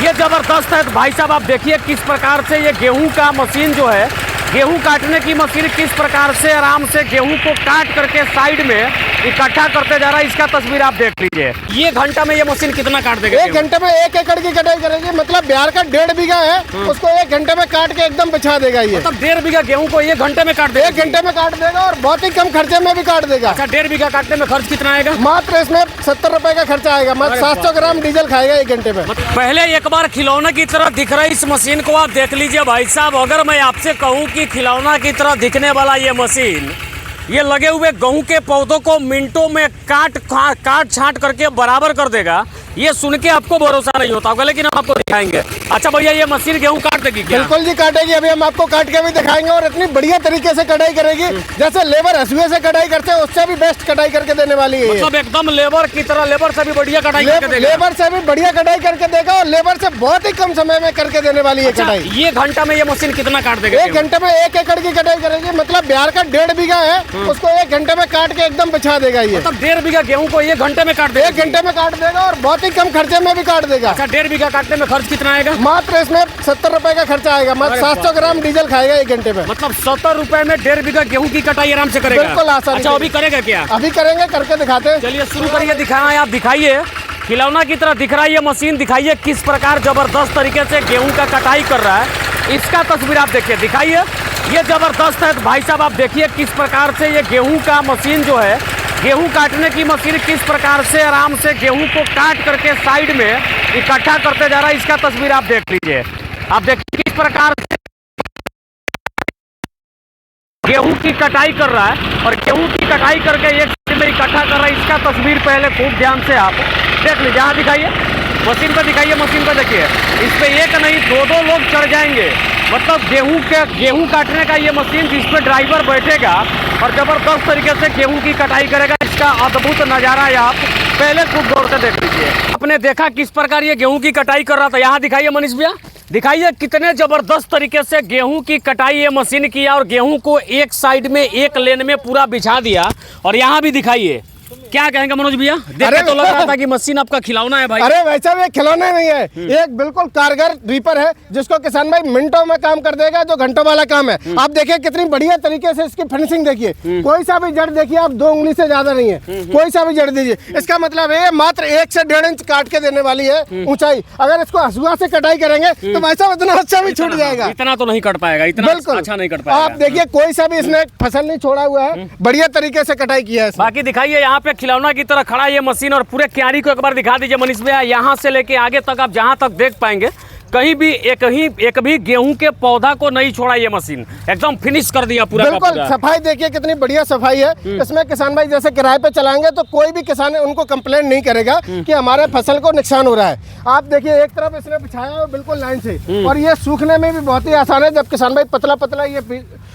ये जबरदस्त है। तो भाई साहब आप देखिए किस प्रकार से ये गेहूं का मशीन जो है, गेहूं काटने की मशीन किस प्रकार से आराम से गेहूं को काट करके साइड में इकट्ठा करते जा रहा है। इसका तस्वीर आप देख लीजिए। ये घंटा में ये मशीन कितना काट देगा? 1 घंटे में 1 एकड़ की कटाई करेगी। मतलब बिहार का 1.5 बीघा है, उसको 1 घंटे में काट के एकदम बिछा देगा। ये मतलब 1.5 बीघा गेहूं को 1 घंटे में काट देगा? 1 घंटे में काट देगा और बहुत ही कम खर्चे में भी काट देगा। अच्छा, 1.5 बीघा काटने में खर्च कितना आएगा? मात्र इसमें 70 रुपए का खर्चा आएगा। मात्र 700 ग्राम डीजल खाएगा 1 घंटे में। पहले एक बार खिलौने की तरह दिख रही इस मशीन को आप देख लीजिए भाई साहब। अगर मैं आपसे कहूँ कि खिलौना की तरह दिखने वाला ये मशीन, ये लगे हुए गेहूं के पौधों को मिनटों में काट छांट करके बराबर कर देगा, ये सुन के आपको भरोसा नहीं होता होगा, लेकिन हम आपको दिखाएंगे। अच्छा भैया, ये मशीन गेहूं काट देगी क्या? बिल्कुल जी काटेगी। अभी हम आपको काट के भी दिखाएंगे और इतनी बढ़िया तरीके से कटाई करेगी जैसे लेबर हसुए से कटाई करते हैं उससे भी बेस्ट कटाई करके देने वाली है। मतलब एकदम लेबर की तरह, लेबर से भी बढ़िया कटाई करके देगा। लेबर से भी बढ़िया कटाई करके देगा और लेबर से बहुत ही कम समय में करके देने वाली है कटाई। ये घंटा में ये मशीन कितना काट देगा? 1 घंटे में 1 एकड़ की कटाई करेगी। मतलब बिहार का 1.5 बीघा है, उसको 1 घंटे में काट के एकदम बिछा देगा। ये मतलब 1.5 बीघा गेहूं को 1 घंटे में काट देगा? 1 घंटे में काट देगा और बहुत ही कम खर्चे में भी काट देगा। अच्छा, 1.5 बीघा काटने में खर्च कितना आएगा? मात्र इसमें 70 रुपए का खर्चा आएगा। मात्र 700 ग्राम डीजल खाएगा 1 घंटे में। मतलब 70 रुपए में 1.5 बीघा गेहूं की कटाई आराम से करेगा? बिल्कुल आसान। अच्छा, अभी करेगा क्या? अभी करेंगे, करके दिखाते हैं। चलिए शुरू करिए, दिखाना है आप दिखाइए। खिलौना की तरह दिख रहा है ये मशीन, दिखाइए किस प्रकार जबरदस्त तरीके से गेहूं का कटाई कर रहा है। इसका तस्वीर आप देखिए, दिखाइए। ये जबरदस्त है। तो भाई साहब आप देखिए किस प्रकार से ये गेहूं का मशीन जो है, गेहूं काटने की मशीन किस प्रकार से आराम से गेहूं को काट करके साइड में इकट्ठा करते जा रहा है। इसका तस्वीर आप देख लीजिए। आप देखिए किस प्रकार से गेहूं की कटाई कर रहा है और गेहूं की कटाई करके एक साइड में इकट्ठा कर रहा है। इसका तस्वीर पहले खूब ध्यान से आप देख लीजिए। यहाँ दिखाइए, मशीन पे दिखाइए, मशीन पे देखिए। इस पे एक नहीं 2-2 लोग चढ़ जाएंगे। मतलब गेहूं काटने का ये मशीन जिस पे ड्राइवर बैठेगा और जबरदस्त तरीके से गेहूं की कटाई करेगा। इसका अद्भुत नज़ारा है, आप पहले खूब गौर से देख लीजिए। आपने देखा किस प्रकार ये गेहूं की कटाई कर रहा था। यहाँ दिखाइए मनीष भैया, दिखाइए कितने जबरदस्त तरीके से गेहूं की कटाई ये मशीन किया और गेहूं को एक साइड में एक लेन में पूरा बिछा दिया। और यहाँ भी दिखाइए, क्या कहेंगे मनोज भैया? देख तो लग रहा था कि मशीन आपका खिलौना है भाई। अरे वैसा भी खिलौना नहीं है, एक बिल्कुल कारगर रीपर है जिसको किसान भाई मिनटों में काम कर देगा, जो घंटों वाला काम है। आप देखिए कितनी बढ़िया तरीके से इसकी फिनिशिंग देखिए। कोई सा भी जड़ देखिए आप, 2 उंगली से ज्यादा नहीं है। कोई सा भी जड़ दीजिए, इसका मतलब है मात्र 1 से 1.5 इंच काट के देने वाली है ऊंचाई। अगर इसको हसुआ से कटाई करेंगे तो भाई साहब इतना अच्छा भी छूट जाएगा। इतना तो नहीं कट पाएगा, इतना बिल्कुल अच्छा नहीं कट पाएगा। आप देखिए कोई सा भी इसने फसल नहीं छोड़ा हुआ है, बढ़िया तरीके से कटाई किया है। बाकी दिखाइए, यहाँ पे खिलौना की तरह खड़ा ये मशीन और पूरे क्यारी को एक बार दिखा दीजिए मनीष भैया। यहाँ से लेके आगे तक आप जहाँ तक देख पाएंगे कहीं भी एक भी गेहूं के पौधा को नहीं छोड़ा ये मशीन, एकदम फिनिश कर दिया पूरा। बिल्कुल सफाई देखिए कितनी बढ़िया सफाई है। इसमें किसान भाई जैसे किराए पे चलाएंगे तो कोई भी किसान उनको कंप्लेंट नहीं करेगा कि हमारे फसल को नुकसान हो रहा है। आप देखिए एक तरफ इसने बिछाया हो बिल्कुल लाइन से, और ये सूखने में भी बहुत ही आसान है। जब किसान भाई पतला पतला ये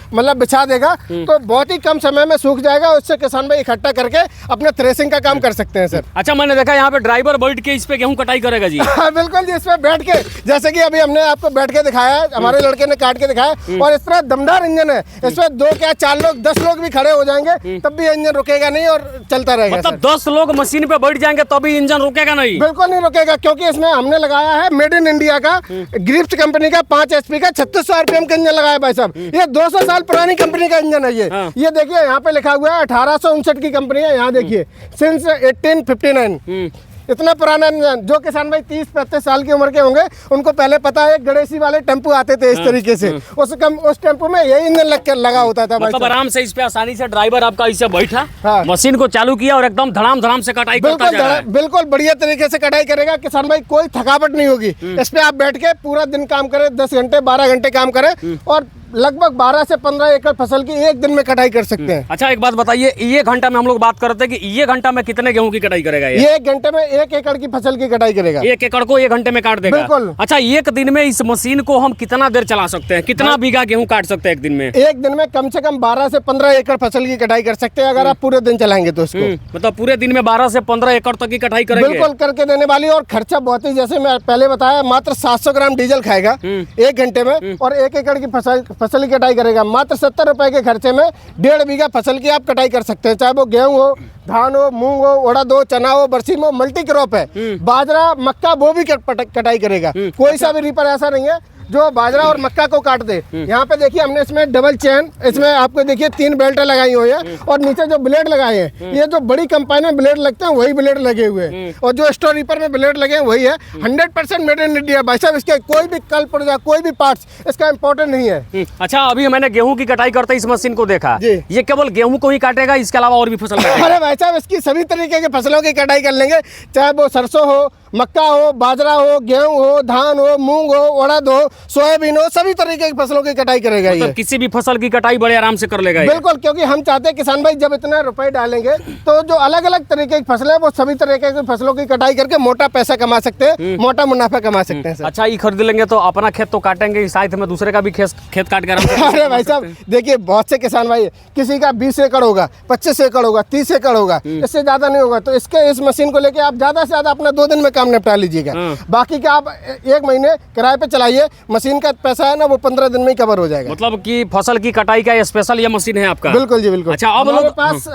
मतलब बिछा देगा तो बहुत ही कम समय में सूख जाएगा। उससे किसान भाई इकट्ठा करके अपने थ्रेसिंग का काम कर सकते हैं सर। अच्छा, मैंने देखा यहाँ पे ड्राइवर बैठ के इस पे गेहूं कटाई करेगा जी। बिल्कुल जी, इस पे बैठ के, जैसे कि अभी हमने आपको बैठ के दिखाया है, हमारे लड़के ने काट के दिखाया। और इस तरह दमदार इंजन है, इसमें 2 क्या 4 लोग 10 लोग भी खड़े हो जाएंगे तब भी इंजन रुकेगा नहीं और चलता रहेगा। मतलब 10 लोग मशीन पे बैठ जाएंगे तभी इंजन रुकेगा नहीं? बिल्कुल नहीं रुकेगा, क्योंकि इसमें हमने लगाया है मेड इन इंडिया का ग्रिप्स कंपनी का 5 HP का 3600 RPM का इंजन लगाया भाई साहब। ये 200 साल पुरानी कंपनी का इंजन है ये। ये देखिए यहाँ पे लिखा हुआ है 1859 की कंपनी है। यहाँ देखिए सिंस 1859, इतना पुराना इंजन। जो किसान भाई 30-35 साल की उम्र के होंगे उनको पहले पता है, गणेशी वाले टेम्पो आते थे इस तरीके से, उस टेम्पो में यही इंजन लगा होता था। मतलब आराम से इस पे आसानी से ड्राइवर आपका इसे बैठा, मशीन को चालू किया और एकदम धड़ाम से कटाई करता जा रहा है। बिल्कुल बढ़िया तरीके से कटाई करेगा किसान भाई, कोई थकावट नहीं होगी। इस पे आप बैठ के पूरा दिन काम करें, 10 घंटे 12 घंटे काम करें और लगभग 12 से 15 एकड़ फसल की एक दिन में कटाई कर सकते हैं। अच्छा, एक बात बताइए, ये घंटा में हम लोग बात करते हैं कि ये घंटा में कितने गेहूं की कटाई करेगा? ये 1 घंटे में 1 एकड़ की फसल की कटाई करेगा। 1 एकड़ को 1 घंटे में काट देगा? बिल्कुल। अच्छा, एक दिन में इस मशीन को हम कितना देर चला सकते हैं? कितना बीघा गेहूं काट सकते हैं एक दिन में? एक दिन में कम से कम 12 से 15 एकड़ फसल की कटाई कर सकते हैं अगर आप पूरे दिन चलाएंगे तो उसको। मतलब पूरे दिन में 12 से 15 एकड़ तक की कटाई करेंगे? बिल्कुल करके देने वाली। और खर्चा बहुत ही, जैसे मैं पहले बताया, मात्र 700 ग्राम डीजल खाएगा 1 घंटे में और 1 एकड़ की फसल की कटाई करेगा। मात्र 70 रुपए के खर्चे में 1.5 बीघा फसल की आप कटाई कर सकते हैं, चाहे वो गेहूं हो, धान हो, मूंग हो, उड़द हो, चना हो, बरसीम हो, मल्टी क्रॉप है, बाजरा, मक्का, वो भी कटाई करेगा। कोई सा भी रीपर ऐसा नहीं है जो बाजरा और मक्का को काट दे। यहाँ पे देखिए हमने इसमें डबल चेन, इसमें आपको देखिए 3 बेल्ट लगाई हुई है और नीचे जो ब्लेड लगाए हैं ये जो बड़ी कंपनी में ब्लेड लगते हैं वही ब्लेड लगे हुए हैं और जो स्टोर रीपर में ब्लेड लगे हैं वही है। 100% मेड इन इंडिया भाई साहब, इसके कोई भी कल पड़ जाए, कोई भी पार्ट्स इसका इम्पोर्टेंट नहीं है। अच्छा, अभी मैंने गेहूं की कटाई करते इस मशीन को देखा, जी। ये केवल गेहूं को ही काटेगा, इसके अलावा और भी फसल काटेगा? अरे भाई साहब, इसकी सभी तरीके की फसलों की कटाई कर लेंगे, चाहे वो सरसों हो, मक्का हो, बाजरा हो, गेहूं हो, धान हो, मूंग हो, उड़द हो, सोयाबीन हो, सभी तरीके की फसलों की कटाई करेगा। मतलब ये किसी भी फसल की कटाई बड़े आराम से कर लेगा ये? बिल्कुल, क्योंकि हम चाहते हैं किसान भाई जब इतने रुपए डालेंगे तो जो अलग अलग तरीके की फसलें हैं वो सभी तरीके की फसलों की कटाई करके मोटा पैसा कमा सकते हैं, मोटा मुनाफा कमा सकते हैं सर। अच्छा, ये खरीद लेंगे तो अपना खेत तो काटेंगे, साथ में दूसरे का भी खेत काट कर अरे भाई साहब देखिए, बहुत से किसान भाई, किसी का 20 एकड़ होगा, 25 एकड़ होगा, 30 एकड़ होगा, इससे ज्यादा नहीं होगा, तो इस मशीन को लेके आप ज्यादा से ज्यादा अपना 2 दिन में काम निपटा लीजिएगा। बाकी का आप 1 महीने किराए पे चलाइए, मशीन का पैसा है ना वो 15 दिन में ही कवर हो जाएगा। मतलब कि फसल की कटाई का स्पेशल ये मशीन है आपका? बिल्कुल जी, बिल्कुल। अच्छा, अब हमारे पास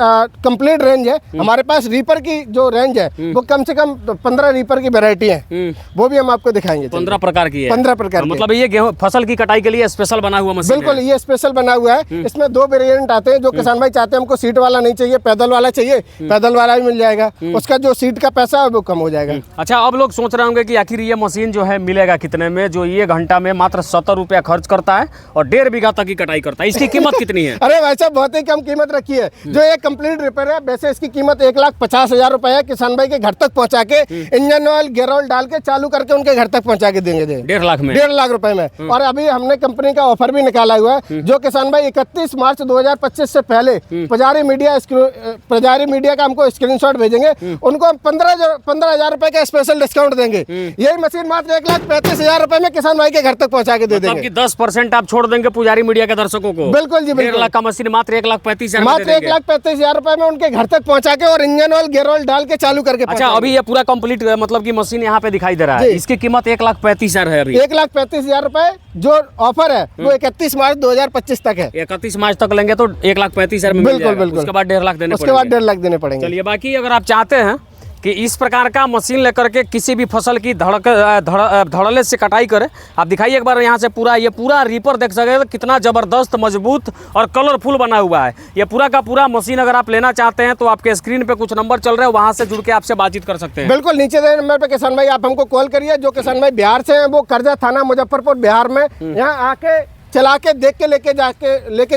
कंप्लीट रेंज है। हमारे पास रीपर की जो रेंज है वो कम से कम 15 रीपर की वैरायटी है, वो भी हम आपको दिखाएंगे। 15 प्रकार की है? 15 प्रकार। मतलब ये गेहूं फसल की कटाई के लिए स्पेशल बना हुआ मशीन? बिल्कुल, ये स्पेशल बना हुआ है। इसमें 2 वेरिएंट आते हैं। जो किसान भाई चाहते हैं हमको सीट वाला नहीं चाहिए, पैदल वाला चाहिए, पैदल वाला भी मिल जाएगा। उसका जो सीट का पैसा है वो कम हो जाएगा। अच्छा, अब लोग सोच रहे होंगे कि आखिर ये मशीन जो है मिलेगा कितने में, जो ये घंटा में मात्र 70 रुपया खर्च करता है और 1.5 बीघा तक की कटाई करता है, इसकी कीमत कितनी है? अरे भाई साहब, बहुत ही कम कीमत रखी है। जो ये कंप्लीट रिपेयर है, वैसे इसकी कीमत 1,50,000 रुपए है। किसान भाई के घर तक पहुंचा के इंजन ऑयल, गियर ऑयल डाल के चालू करके उनके घर तक पहुंचा के देंगे 1.5 लाख में? 1.5 लाख रुपए में। और अभी हमने कंपनी का ऑफर भी निकाला हुआ है। जो किसान भाई 31 मार्च 2025 से पहले पुजारी मीडिया का हमको स्क्रीनशॉट भेजेंगे, उनको हम 15,000 रुपए का स्पेशल डिस्काउंट देंगे। यही मशीन मात्र 1,35,000 रुपए में किसान भाई के घर तक पहुंचा के दे देंगे। मतलब कि 10% आप छोड़ देंगे पुजारी मीडिया के दर्शकों को? बिल्कुल जी, बिल्कुल। 1.5 लाख का मशीन मात्र 1,35,000, मात्र 1,35,000 रुपए में उनके घर तक पहुंचा के और इंजन ऑयल, गियर ऑयल डाल के चालू करके। अच्छा, अभी ये पूरा कंप्लीट मतलब की मशीन यहाँ पे दिखाई दे रहा है, इसकी कीमत 1,35,000 है अभी? 1,35,000 रुपए जो ऑफर है वो 31 मार्च 2025 तक है। 31 मार्च तक लेंगे तो 1,35,000 में मिल जाएगा। बिल्कुल। उसके बाद 1.5 लाख देने उसके बाद 1.5 लाख देने पड़ेंगे। चलिए, बाकी अगर आप चाहते हैं कि इस प्रकार का मशीन लेकर के किसी भी फसल की धड़ल्ले से कटाई करें, आप दिखाइए एक बार यहाँ से ये पूरा रीपर देख सके कितना ज़बरदस्त, मजबूत और कलरफुल बना हुआ है। ये पूरा का पूरा मशीन अगर आप लेना चाहते हैं तो आपके स्क्रीन पे कुछ नंबर चल रहे हैं, वहाँ से जुड़ के आपसे बातचीत कर सकते हैं। बिल्कुल, नीचे दे नंबर पे किसान भाई आप हमको कॉल करिए। जो किसान भाई बिहार से हैं वो कर्जा थाना, मुजफ्फरपुर, बिहार में यहाँ आके चला के देख के लेके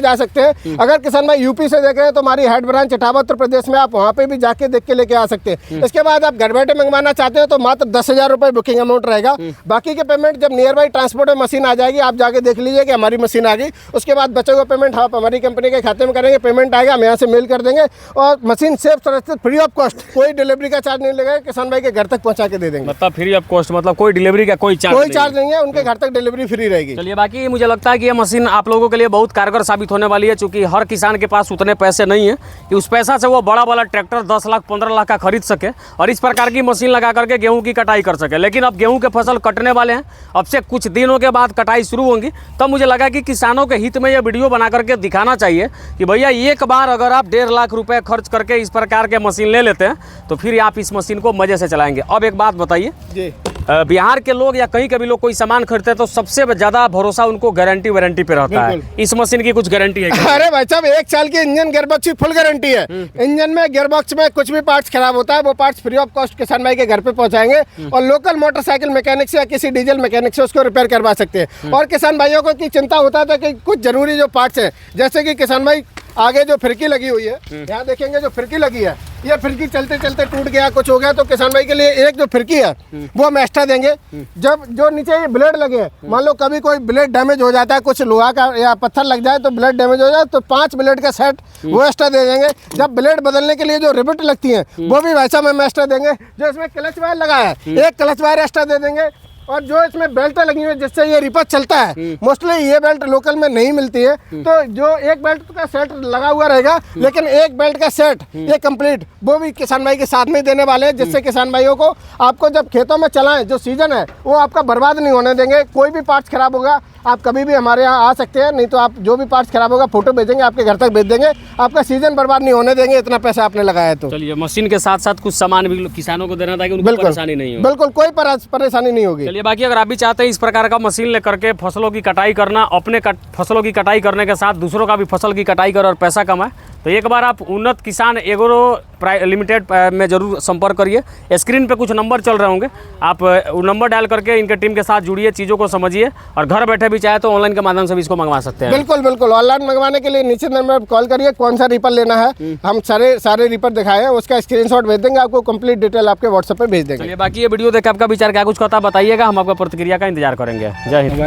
जा सकते हैं। अगर किसान भाई यूपी से देख रहे हैं तो हमारी हेड ब्रांच इटावा उत्तर प्रदेश में, आप वहाँ पे भी जाके देख के लेके आ सकते हैं। इसके बाद आप घर बैठे मंगवाना चाहते हो तो मात्र 10,000 रुपये बुकिंग अमाउंट रहेगा। बाकी के पेमेंट जब नियर बाई ट्रांसपोर्ट में मशीन आ जाएगी, आप जाके देख लीजिए कि हमारी मशीन आ गई। उसके बाद बचा हुआ पेमेंट आप हमारी कंपनी के खाते में करेंगे, पेमेंट आएगा, हम यहाँ से मेल कर देंगे और मशीन सेफ सुरक्षित फ्री ऑफ कॉस्ट, कोई डिलीवरी का चार्ज नहीं लगेगा, किसान भाई के घर तक पहुँचा के दे देंगे। मतलब फ्री ऑफ कॉस्ट, मतलब कोई डिलीवरी का कोई चार्ज नहीं है, उनके घर तक डिलीवरी फ्री रहेगी। चलिए, बाकी मुझे लगता है कि ये मशीन आप लोगों के लिए बहुत कारगर साबित होने वाली है, क्योंकि हर किसान के पास उतने पैसे नहीं है कि उस पैसा से वो बड़ा वाला ट्रैक्टर 10 लाख 15 लाख का खरीद सके और इस प्रकार की मशीन लगा करके गेहूं की कटाई कर सके। लेकिन अब गेहूं के फसल कटने वाले हैं, अब से कुछ दिनों के बाद कटाई शुरू होंगी, तब मुझे लगा कि किसानों के हित में यह वीडियो बना करके दिखाना चाहिए कि भैया एक बार अगर आप 1.5 लाख रुपए खर्च करके इस प्रकार के मशीन ले लेते हैं तो फिर आप इस मशीन को मजे से चलाएंगे। अब एक बात बताइए, बिहार के लोग या कहीं के भी लोग कोई सामान खरीदते हैं तो सबसे ज्यादा भरोसा उनको गारंटी वारंटी पे रहता है। इस मशीन की कुछ गारंटी है क्या? अरे भाई साहब, 1 साल की इंजन गियरबॉक्स की फुल गारंटी है। इंजन में, गियरबॉक्स में कुछ भी पार्ट्स खराब होता है वो पार्ट्स फ्री ऑफ कॉस्ट किसान भाई के घर पे पहुंचाएंगे और लोकल मोटरसाइकिल मैकेनिक से या किसी डीजल मैकेनिक से उसको रिपेयर करवा सकते हैं। और किसान भाइयों को की चिंता होता था कि कुछ जरूरी जो पार्ट्स हैं, जैसे कि किसान भाई आगे जो फिरकी लगी हुई है, यहाँ देखेंगे जो फिरकी लगी है, ये फिरकी चलते चलते टूट गया, कुछ हो गया, तो किसान भाई के लिए एक जो फिरकी है वो हम एक्स्ट्रा देंगे। जब जो नीचे ये ब्लेड लगे हैं, मान लो कभी कोई ब्लेड डैमेज हो जाता है, कुछ लोहा का या पत्थर लग जाए तो ब्लेड डैमेज हो जाए, तो 5 ब्लेड का सेट वो एक्स्ट्रा दे देंगे। जब ब्लेड बदलने के लिए जो रिबिट लगती है वो भी वैसा हम एक्स्ट्रा देंगे। जो इसमें क्लच वायर लगा है, एक क्लच वायर एक्स्ट्रा दे देंगे। और जो इसमें बेल्ट लगी हुई है जिससे ये रीपर चलता है, मोस्टली ये बेल्ट लोकल में नहीं मिलती है, तो जो एक बेल्ट का सेट लगा हुआ रहेगा, लेकिन एक बेल्ट का सेट ये कंप्लीट वो भी किसान भाई के साथ में देने वाले हैं, जिससे किसान भाइयों को आपको जब खेतों में चलाएं, जो सीजन है वो आपका बर्बाद नहीं होने देंगे। कोई भी पार्ट्स खराब होगा, आप कभी भी हमारे यहाँ आ सकते हैं, नहीं तो आप जो भी पार्ट्स खराब होगा फोटो भेजेंगे, आपके घर तक भेज देंगे, आपका सीजन बर्बाद नहीं होने देंगे, इतना पैसा आपने लगाया है तो। चलिए, मशीन के साथ साथ कुछ सामान भी किसानों को देना था कि उनको परेशानी नहीं हो। बिल्कुल कोई परेशानी नहीं होगी। चलिए, बाकी अगर आप भी चाहते हैं इस प्रकार का मशीन लेकर के फसलों की कटाई करना, अपने फसलों की कटाई करने के साथ दूसरों का भी फसल की कटाई कर और पैसा कमाए, तो एक बार आप उन्नत किसान एग्रो लिमिटेड में जरूर संपर्क करिए। स्क्रीन पे कुछ नंबर चल रहे होंगे, आप वो नंबर डायल करके इनके टीम के साथ जुड़िए, चीज़ों को समझिए और घर बैठे भी चाहे तो ऑनलाइन के माध्यम से भी इसको मंगवा सकते हैं। बिल्कुल बिल्कुल, ऑनलाइन मंगवाने के लिए नीचे नंबर पर कॉल करिए, कौन सा रीपर लेना है, हम सारे रीपर दिखाए हैं, उसका स्क्रीनशॉट भेज देंगे, आपको कंप्लीट डिटेल आपके व्हाट्सएप पे भेज देंगे। चलिए, बाकी ये वीडियो देख आपका विचार क्या कुछ कहता बताइएगा, हम आपका प्रतिक्रिया का इंतजार करेंगे। जय हिंद।